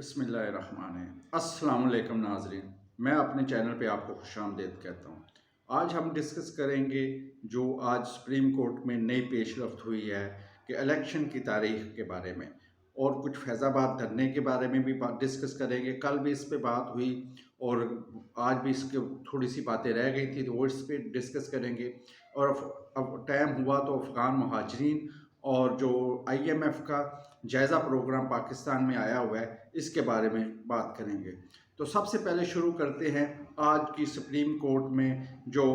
بسم اللہ الرحمن الرحیم۔ السلام علیکم ناظرین، میں اپنے چینل پہ آپ کو خوش آمدید کہتا ہوں۔ آج ہم ڈسکس کریں گے جو آج سپریم کورٹ میں نئی پیش رفت ہوئی ہے کہ الیکشن کی تاریخ کے بارے میں، اور کچھ فیض آباد دھرنے کے بارے میں بھی ڈسکس کریں گے۔ کل بھی اس پہ بات ہوئی اور آج بھی اس کے تھوڑی سی باتیں رہ گئی تھی تو وہ اس پہ ڈسکس کریں گے۔ اور اب ٹائم ہوا تو افغان مہاجرین اور جو آئی ایم ایف کا جائزہ پروگرام پاکستان میں آیا ہوا ہے اس کے بارے میں بات کریں گے۔ تو سب سے پہلے شروع کرتے ہیں آج کی سپریم کورٹ میں جو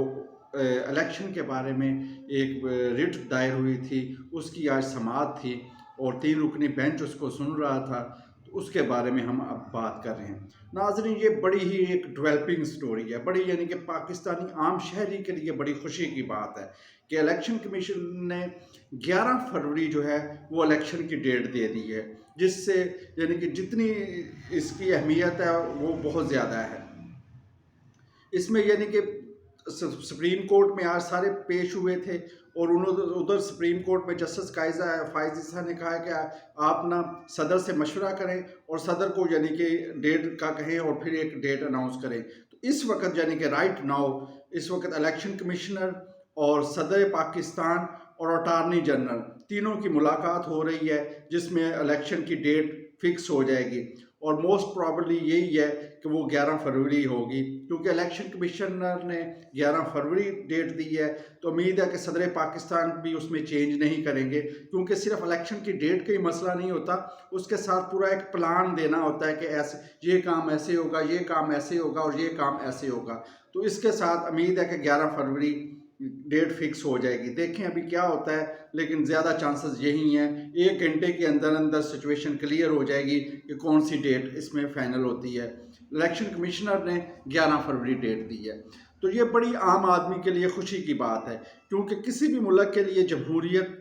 الیکشن کے بارے میں ایک رٹ دائر ہوئی تھی، اس کی آج سماعت تھی اور 3 رکنی بینچ اس کو سن رہا تھا، تو اس کے بارے میں ہم اب بات کر رہے ہیں۔ ناظرین، یہ بڑی ہی ایک ڈیولپنگ سٹوری ہے، بڑی یعنی کہ پاکستانی عام شہری کے لیے بڑی خوشی کی بات ہے کہ الیکشن کمیشن نے 11 فروری جو ہے وہ الیکشن کی ڈیٹ دے دی ہے، جس سے یعنی کہ جتنی اس کی اہمیت ہے وہ بہت زیادہ ہے۔ اس میں یعنی کہ سپریم کورٹ میں آج سارے پیش ہوئے تھے اور ادھر سپریم کورٹ میں جسٹس فائز عیسیٰ نے کہا کہ آپ نا صدر سے مشورہ کریں اور صدر کو یعنی کہ ڈیٹ کا کہیں اور پھر ایک ڈیٹ اناؤنس کریں۔ تو اس وقت یعنی کہ رائٹ ناؤ اس وقت الیکشن کمشنر اور صدر پاکستان اور اٹارنی جنرل تینوں کی ملاقات ہو رہی ہے، جس میں الیکشن کی ڈیٹ فکس ہو جائے گی، اور موسٹ پرابلی یہی ہے کہ وہ 11 فروری ہوگی، کیونکہ الیکشن کمشنر نے 11 فروری ڈیٹ دی ہے۔ تو امید ہے کہ صدر پاکستان بھی اس میں چینج نہیں کریں گے، کیونکہ صرف الیکشن کی ڈیٹ کا ہی مسئلہ نہیں ہوتا، اس کے ساتھ پورا ایک پلان دینا ہوتا ہے کہ ایسے یہ کام ایسے ہوگا، یہ کام ایسے ہوگا اور یہ کام ایسے ہوگا۔ تو اس کے ساتھ امید ہے کہ 11 فروری ڈیٹ فکس ہو جائے گی۔ دیکھیں ابھی کیا ہوتا ہے، لیکن زیادہ چانسز یہی ہیں 1 گھنٹے کے اندر اندر سچویشن کلیئر ہو جائے گی کہ کون سی ڈیٹ اس میں فائنل ہوتی ہے۔ الیکشن کمشنر نے 11 فروری ڈیٹ دی ہے، تو یہ بڑی عام آدمی کے لیے خوشی کی بات ہے، کیونکہ کسی بھی ملک کے لیے جمہوریت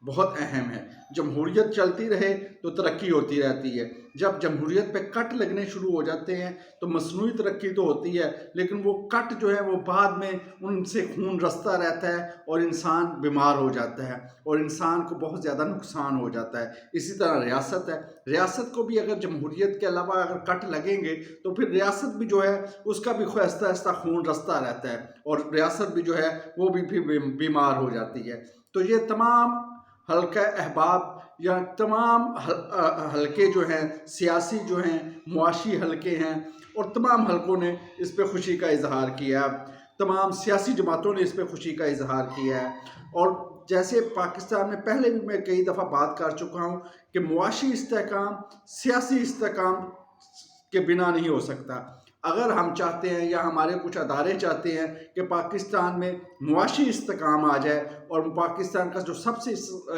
بہت اہم ہے۔ جمہوریت چلتی رہے تو ترقی ہوتی رہتی ہے۔ جب جمہوریت پہ کٹ لگنے شروع ہو جاتے ہیں تو مصنوعی ترقی تو ہوتی ہے، لیکن وہ کٹ جو ہے وہ بعد میں ان سے خون رستا رہتا ہے اور انسان بیمار ہو جاتا ہے اور انسان کو بہت زیادہ نقصان ہو جاتا ہے۔ اسی طرح ریاست ہے، ریاست کو بھی اگر جمہوریت کے علاوہ اگر کٹ لگیں گے تو پھر ریاست بھی جو ہے اس کا بھی آہستہ آہستہ خون رستا رہتا ہے اور ریاست بھی جو ہے وہ بھی پھر بیمار ہو جاتی ہے۔ تو یہ تمام حلقہ احباب یا تمام حلقے جو ہیں سیاسی جو ہیں معاشی حلقے ہیں اور تمام حلقوں نے اس پہ خوشی کا اظہار کیا، تمام سیاسی جماعتوں نے اس پہ خوشی کا اظہار کیا ہے۔ اور جیسے پاکستان میں پہلے بھی میں کئی دفعہ بات کر چکا ہوں کہ معاشی استحکام سیاسی استحکام کے بنا نہیں ہو سکتا۔ اگر ہم چاہتے ہیں یا ہمارے کچھ ادارے چاہتے ہیں کہ پاکستان میں معاشی استحکام آ جائے اور پاکستان کا جو سب سے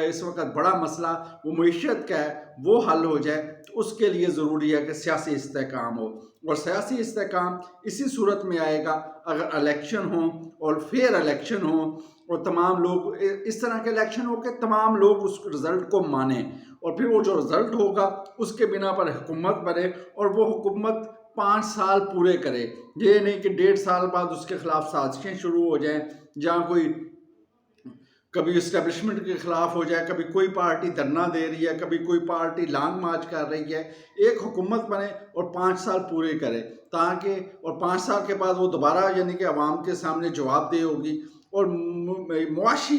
اس وقت بڑا مسئلہ وہ معیشت کا ہے وہ حل ہو جائے، تو اس کے لیے ضروری ہے کہ سیاسی استحکام ہو، اور سیاسی استحکام اسی صورت میں آئے گا اگر الیکشن ہوں اور فیئر الیکشن ہوں اور تمام لوگ اس طرح کے الیکشن ہو کہ تمام لوگ اس رزلٹ کو مانیں، اور پھر وہ جو رزلٹ ہوگا اس کے بنا پر حکومت بنے اور وہ حکومت 5 سال پورے کرے۔ یہ نہیں کہ 1.5 سال بعد اس کے خلاف سازشیں شروع ہو جائیں، جہاں کوئی کبھی اسٹیبلشمنٹ کے خلاف ہو جائے، کبھی کوئی پارٹی دھرنا دے رہی ہے، کبھی کوئی پارٹی لانگ مارچ کر رہی ہے۔ ایک حکومت بنے اور 5 سال پورے کرے، تاکہ اور 5 سال کے بعد وہ دوبارہ یعنی کہ عوام کے سامنے جواب دہ ہوگی۔ اور معاشی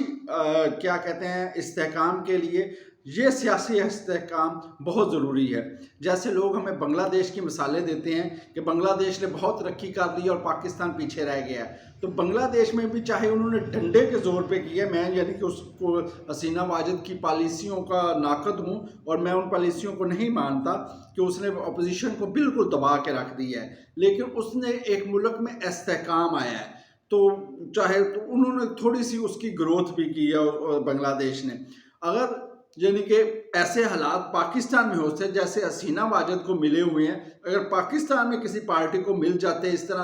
کیا کہتے ہیں استحکام کے لیے یہ سیاسی استحکام بہت ضروری ہے۔ جیسے لوگ ہمیں بنگلہ دیش کی مثالیں دیتے ہیں کہ بنگلہ دیش نے بہت ترقی کر لی اور پاکستان پیچھے رہ گیا ہے، تو بنگلہ دیش میں بھی چاہے انہوں نے ڈنڈے کے زور پہ کیا، میں یعنی کہ اس کو حسینہ واجد کی پالیسیوں کا ناقد ہوں اور میں ان پالیسیوں کو نہیں مانتا کہ اس نے اپوزیشن کو بالکل دبا کے رکھ دی ہے، لیکن اس نے ایک ملک میں استحکام آیا ہے، تو چاہے تو انہوں نے تھوڑی سی اس کی گروتھ بھی کی ہے بنگلہ دیش نے۔ اگر یعنی کہ ایسے حالات پاکستان میں ہوتے جیسے حسینہ واجد کو ملے ہوئے ہیں، اگر پاکستان میں کسی پارٹی کو مل جاتے اس طرح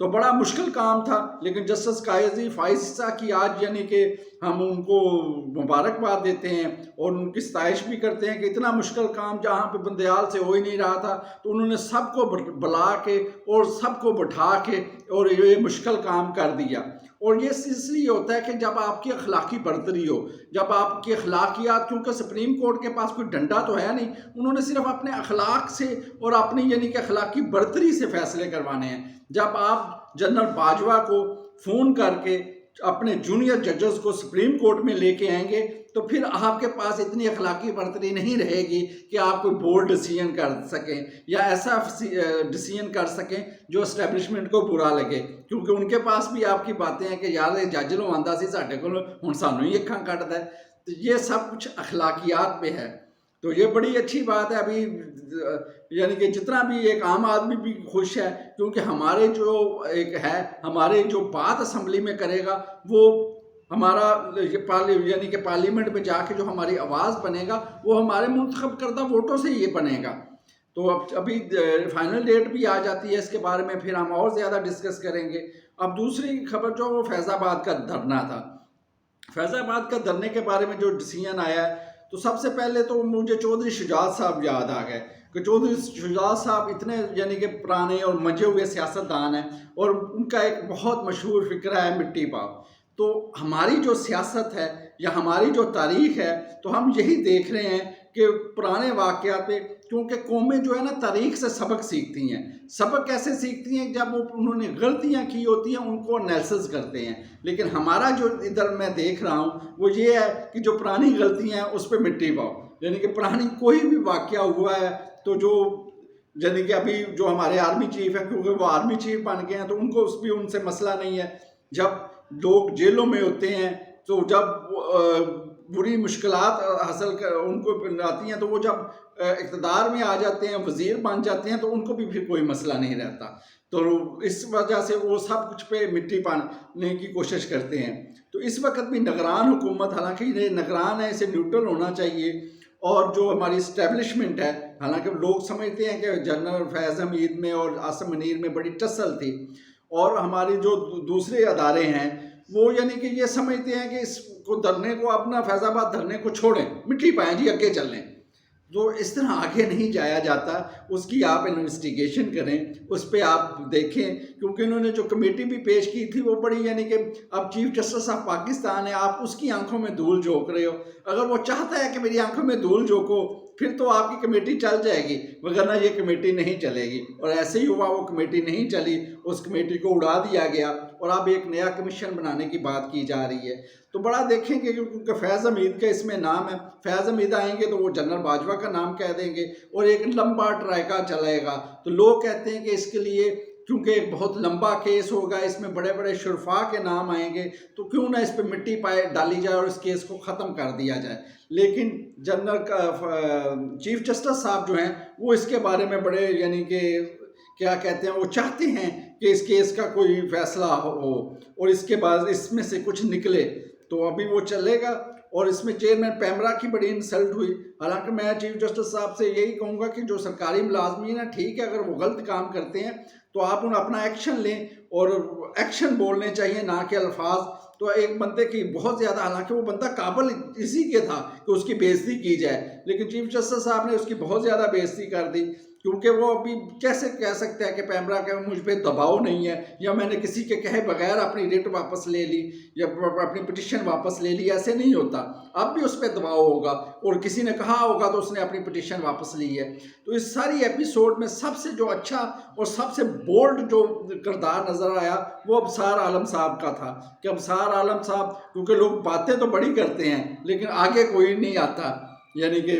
تو بڑا مشکل کام تھا، لیکن جسٹس قاضی فائز عیسیٰ کی آج یعنی کہ ہم ان کو مبارکباد دیتے ہیں اور ان کی ستائش بھی کرتے ہیں کہ اتنا مشکل کام جہاں پہ بندیال سے ہو ہی نہیں رہا تھا تو انہوں نے سب کو بلا کے اور سب کو بٹھا کے اور یہ مشکل کام کر دیا۔ اور یہ اس لیے ہوتا ہے کہ جب آپ کی اخلاقی برتری ہو، جب آپ کی اخلاقیات، کیونکہ سپریم کورٹ کے پاس کوئی ڈنڈا تو ہے نہیں، انہوں نے صرف اپنے اخلاق سے اور اپنی یعنی کہ اخلاقی برتری سے فیصلے کروانے ہیں۔ جب آپ جنرل باجوہ کو فون کر کے اپنے جونیئر ججز کو سپریم کورٹ میں لے کے آئیں گے تو پھر آپ کے پاس اتنی اخلاقی برتری نہیں رہے گی کہ آپ کوئی بولڈ ڈیسیژن کر سکیں یا ایسا ڈیسیژن کر سکیں جو اسٹیبلشمنٹ کو برا لگے، کیونکہ ان کے پاس بھی آپ کی باتیں ہیں کہ یار جج لو آندا سی ساڈے کول ہن سانوں ہی اکھاں کٹدا ہے۔ تو یہ سب کچھ اخلاقیات پہ ہے، تو یہ بڑی اچھی بات ہے۔ ابھی یعنی کہ جتنا بھی ایک عام آدمی بھی خوش ہے، کیونکہ ہمارے جو ایک ہے ہمارے جو بات اسمبلی میں کرے گا وہ ہمارا یعنی کہ پارلیمنٹ میں جا کے جو ہماری آواز بنے گا وہ ہمارے منتخب کردہ ووٹوں سے یہ بنے گا۔ تو ابھی فائنل ڈیٹ بھی آ جاتی ہے، اس کے بارے میں پھر ہم اور زیادہ ڈسکس کریں گے۔ اب دوسری خبر جو وہ فیض آباد کا دھرنا تھا، فیض آباد کا دھرنے کے بارے میں جو ڈیسیژن آیا ہے، تو سب سے پہلے تو مجھے چودھری شجاعت صاحب یاد آ گئے کہ چودھری شجاعت صاحب اتنے یعنی کہ پرانے اور منجے ہوئے سیاستدان ہیں اور ان کا ایک بہت مشہور فقرہ ہے مٹی پاؤ۔ تو ہماری جو سیاست ہے یا ہماری جو تاریخ ہے تو ہم یہی دیکھ رہے ہیں کہ پرانے واقعات پہ، کیونکہ قومیں جو ہے نا تاریخ سے سبق سیکھتی ہیں۔ سبق کیسے سیکھتی ہیں؟ جب وہ انہوں نے غلطیاں کی ہوتی ہیں ان کو انالیسس کرتے ہیں، لیکن ہمارا جو ادھر میں دیکھ رہا ہوں وہ یہ ہے کہ جو پرانی غلطیاں ہیں اس پہ مٹی پاؤ، یعنی کہ پرانی کوئی بھی واقعہ ہوا ہے تو جو یعنی کہ ابھی جو ہمارے آرمی چیف ہیں، کیونکہ وہ آرمی چیف بن گئے ہیں تو ان کو اس بھی ان سے مسئلہ نہیں ہے۔ جب لوگ جیلوں میں ہوتے ہیں تو جب بری مشکلات حاصل ان کو آتی ہیں تو وہ جب اقتدار میں آ جاتے ہیں، وزیر بن جاتے ہیں تو ان کو بھی پھر کوئی مسئلہ نہیں رہتا۔ تو اس وجہ سے وہ سب کچھ پہ مٹی پانے کی کوشش کرتے ہیں۔ تو اس وقت بھی نگران حکومت، حالانکہ یہ نگران ہے، اسے نیوٹرل ہونا چاہیے، اور جو ہماری اسٹیبلشمنٹ ہے، حالانکہ لوگ سمجھتے ہیں کہ جنرل فیض حمید میں اور عاصم منیر میں بڑی ٹسل تھی، اور ہماری جو دوسرے ادارے ہیں وہ یعنی کہ یہ سمجھتے ہیں کہ اس کو دھرنے کو، اپنا فیض آباد دھرنے کو چھوڑیں، مٹی پائیں جی، آگے چل لیں۔ تو اس طرح آگے نہیں جایا جاتا، اس کی آپ انویسٹیگیشن کریں، اس پہ آپ دیکھیں، کیونکہ انہوں نے جو کمیٹی بھی پیش کی تھی وہ بڑی یعنی کہ اب چیف جسٹس آف پاکستان ہے، آپ اس کی آنکھوں میں دھول جھونک رہے ہو۔ اگر وہ چاہتا ہے کہ میری آنکھوں میں دھول جھونکو پھر تو آپ کی کمیٹی چل جائے گی، وگرنہ یہ کمیٹی نہیں چلے گی۔ اور ایسے ہی ہوا، وہ کمیٹی نہیں چلی، اس کمیٹی کو اڑا دیا گیا اور اب ایک نیا کمیشن بنانے کی بات کی جا رہی ہے۔ تو بڑا دیکھیں گے، کیونکہ فیض حمید کا اس میں نام ہے، فیض حمید آئیں گے تو وہ جنرل باجوہ کا نام کہہ دیں گے اور ایک لمبا ٹرائکا چلے گا۔ تو لوگ کہتے ہیں کہ اس کے لیے کیونکہ ایک بہت لمبا کیس ہوگا، اس میں بڑے بڑے شرفاء کے نام آئیں گے، تو کیوں نہ اس پہ مٹی پائے ڈالی جائے اور اس کیس کو ختم کر دیا جائے۔ لیکن جنرل چیف جسٹس صاحب جو ہیں وہ اس کے بارے میں بڑے یعنی کہ کیا کہتے ہیں، وہ چاہتے ہیں کہ اس کیس کا کوئی فیصلہ ہو اور اس کے بعد اس میں سے کچھ نکلے، تو ابھی وہ چلے گا۔ اور اس میں چیئرمین پیمرا کی بڑی انسلٹ ہوئی۔ حالانکہ میں چیف جسٹس صاحب سے یہی کہوں گا کہ جو سرکاری ملازمین ہیں، ٹھیک ہے، اگر وہ غلط کام کرتے ہیں تو آپ ان اپنا ایکشن لیں، اور ایکشن بولنے چاہیے نہ کہ الفاظ۔ تو ایک بندے کی بہت زیادہ، حالانکہ وہ بندہ قابل اسی کے تھا کہ اس کی بے عزتی کی جائے، لیکن چیف جسٹس صاحب نے اس کی بہت زیادہ بے عزتی کر دی، کیونکہ وہ ابھی کیسے کہہ سکتا ہے کہ پیمرا کا مجھ پہ دباؤ نہیں ہے، یا میں نے کسی کے کہے بغیر اپنی ریٹ واپس لے لی یا اپنی پٹیشن واپس لے لی، ایسے نہیں ہوتا۔ اب بھی اس پہ دباؤ ہوگا اور کسی نے کہا ہوگا تو اس نے اپنی پٹیشن واپس لی ہے۔ تو اس ساری ایپیسوڈ میں سب سے جو اچھا اور سب سے بولڈ جو کردار نظر آیا وہ ابصار عالم صاحب کا تھا، کہ ابصار عالم صاحب، کیونکہ لوگ باتیں تو بڑی کرتے ہیں لیکن آگے کوئی نہیں آتا، یعنی کہ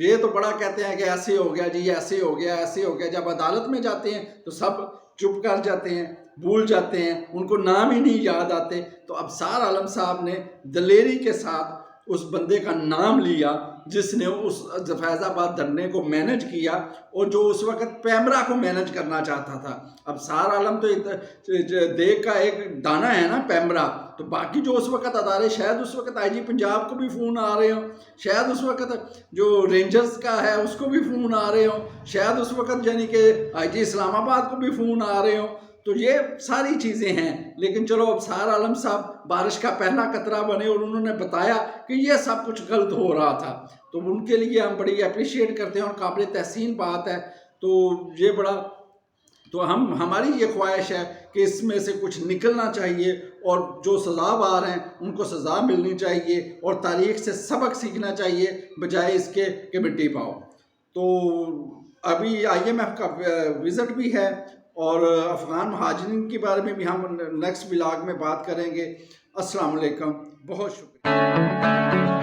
یہ تو بڑا کہتے ہیں کہ ایسے ہو گیا جی، ایسے ہو گیا، ایسے ہو گیا، جب عدالت میں جاتے ہیں تو سب چپ کر جاتے ہیں، بھول جاتے ہیں، ان کو نام ہی نہیں یاد آتے۔ تو ابصار عالم صاحب نے دلیری کے ساتھ اس بندے کا نام لیا جس نے اس فیض آباد دھرنے کو مینج کیا اور جو اس وقت پیمرا کو مینج کرنا چاہتا تھا۔ ابصار عالم تو دیکھ کا ایک دانہ ہے نا پیمرا، تو باقی جو اس وقت ادارے، شاید اس وقت آئی جی پنجاب کو بھی فون آ رہے ہوں، شاید اس وقت جو رینجرز کا ہے اس کو بھی فون آ رہے ہوں، شاید اس وقت یعنی کہ آئی جی اسلام آباد کو بھی فون آ رہے ہوں۔ تو یہ ساری چیزیں ہیں، لیکن چلو اب سار عالم صاحب بارش کا پہلا قطرہ بنے اور انہوں نے بتایا کہ یہ سب کچھ غلط ہو رہا تھا، تو ان کے لیے ہم بڑی اپریشیٹ کرتے ہیں اور قابل تحسین بات ہے۔ تو یہ بڑا ہماری یہ خواہش ہے کہ اس میں سے کچھ نکلنا چاہیے اور جو سزاوار ہیں ان کو سزا ملنی چاہیے اور تاریخ سے سبق سیکھنا چاہیے بجائے اس کے کہ مٹی پاؤ۔ تو ابھی IMF کا وزٹ بھی ہے اور افغان مہاجرین کے بارے میں بھی ہم نیکسٹ ولاگ میں بات کریں گے۔ السلام علیکم، بہت شکریہ۔